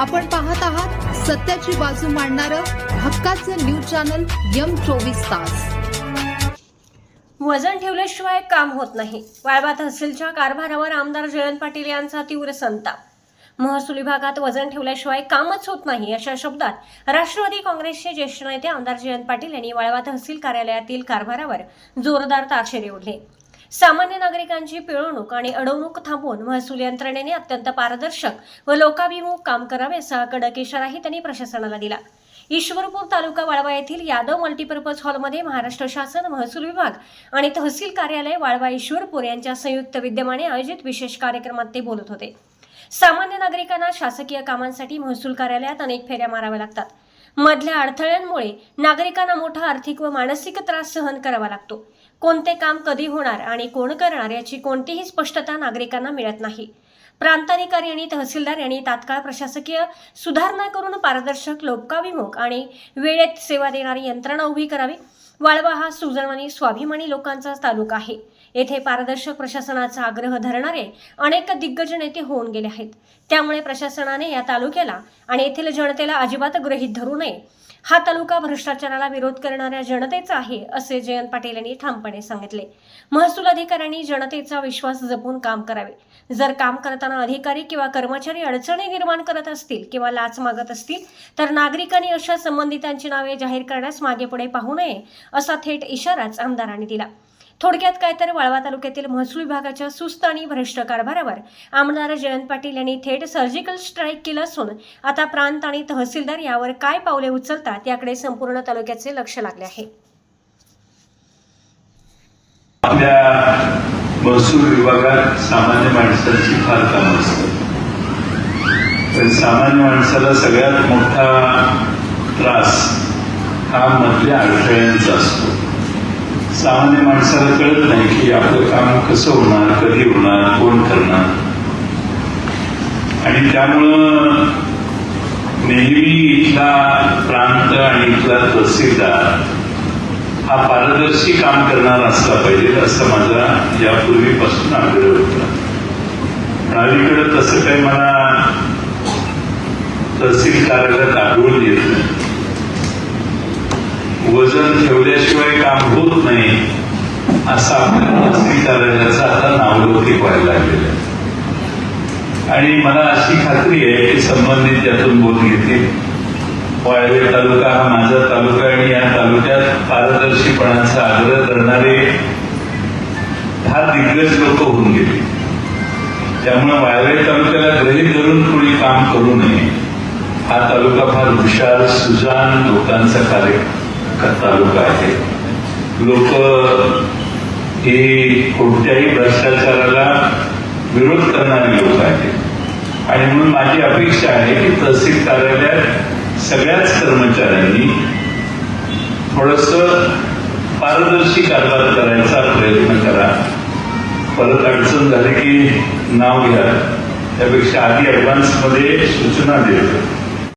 आपण पाहत आहात सत्याची बाजू मांडणारं हक्काचं न्यूज चॅनल M24 तास। वजन ठेवल्याशिवाय काम होत नाही। वाळवा तहसीलच्या कारभारावर आमदार जयंत पाटील यांचा तीव्र संताप। महसूल विभागात वजन ठेवल्याशिवाय कामच होत नाही अशा शब्दात राष्ट्रवादी काँग्रेसचे ज्येष्ठ नेते आमदार जयंत पाटील यांनी वाळवा तहसील कार्यालयातील कारभारावर जोरदार ताशेरे ओढले। सामान्य नागरिकांची पिळवणूक आणि अडवणूक थांबवून महसूल यंत्रणेने अत्यंत पारदर्शक व लोकाभिमुख काम करावे असा कडक इशाराही त्यांनी प्रशासनाला दिला। ईश्वरपूर तालुका वाळवा येथील यादव मल्टीपर्पज हॉलमध्ये महाराष्ट्र शासन महसूल विभाग आणि तहसील कार्यालय वाळवा ईश्वरपूर यांच्या संयुक्त विद्यमाने आयोजित विशेष कार्यक्रमात ते बोलत होते। सामान्य नागरिकांना शासकीय कामांसाठी महसूल कार्यालयात अनेक फेऱ्या माराव्या लागतात। मधल्या अडथळ्यांमुळे नागरिकांना मोठा आर्थिक व मानसिक त्रास सहन करावा लागतो। कोणते काम कधी होणार आणि कोण करणार याची कोणतीही स्पष्टता नागरिकांना मिळत नाही। प्रांताधिकारी आणि तहसीलदार यांनी तात्काळ प्रशासकीय सुधारणा करून पारदर्शक लोकाभिमुख आणि वेळेत सेवा देणारी यंत्रणा उभी करावी। वाळवा हा सुजाणवाणी स्वाभिमानी लोकांचा तालुका आहे। येथे पारदर्शक प्रशासनाचा आग्रह धरणारे अनेक दिग्गज नेते होऊन गेले आहेत। त्यामुळे प्रशासनाने या तालुक्याला आणि येथील जनतेला अजिबात गृहीत धरू नये। हा तालुका भ्रष्टाचाराला विरोध करणाऱ्या जनतेचा आहे असे जयंत पाटील यांनी ठामपणे सांगितले। महसूल अधिकाऱ्यांनी जनतेचा विश्वास जपून काम करावे। जर काम करताना अधिकारी किंवा कर्मचारी अडचणी निर्माण करत असतील किंवा लाच मागत असतील तर नागरिकांनी अशा संबंधितांची नावे जाहीर करण्यास मागे पुढे पाहू नये असा थेट इशाराच आमदारांनी दिला। थोडक्यात काय तर वाळवा तालुक्यातील महसूल विभागाच्या सुस्त आणि भ्रष्ट कारभारावर आमदार जयंत पाटील यांनी थेट सर्जिकल स्ट्राईक केलं असून आता प्रांत आणि तहसीलदार यावर काय पावले उचलतात याकडे संपूर्ण तालुक्याचे लक्ष लागले आहे। आपल्या महसूल विभागात सामान्य माणसाची फार कामं असतात, पण सामान्य माणसाला सगळ्यात मोठा त्रास हा मधल्या अडथळ्यांचा असतो। सामान्य माणसाला कळत नाही की आपलं काम कसं होणार, कधी होणार, कोण करणार, आणि त्यामुळं नेहमी इथला प्रांत आणि इथला तहसीलदार हा पारदर्शी काम करणारा असला पाहिजे असं माझा यापूर्वीपासून आग्रह होता। पण अलीकडे तसं काही मला तहसील कार्यालयात आढळून येत नाही। वजन ठेवल्याशिवाय काम होत नाही असं आपल्या तहसील कार्यालयाचं आता नावलौकिक व्हायला लागलेलं आहे, आणि मला अशी खात्री आहे की संबंधित त्यातून बोध घेतील। वाळवे तालुका हा माझा तालुका, आणि या तालुक्यात पारदर्शीपणाचा आग्रह करणारे 10 दिग्गज लोक होऊन गेले। त्यामुळे वाळवे तालुक्याला गृहीत धरून कोणी काम करू नये। हा तालुका फार हुशार, सुजाण लोकांचा तालुका आहे। लोक हे कोणत्याही भ्रष्टाचाराला विरोध करणारे लोक आहेत, आणि म्हणून माझी अपेक्षा आहे की तहसील कार्यालयात सगळ्याच कर्मचाऱ्यांनी थोडंसं पारदर्शी कारभार करायचा प्रयत्न करा। परत अडचण झाली की नाव घ्या, त्यापेक्षा आधी ऍडव्हान्समध्ये सूचना देतो।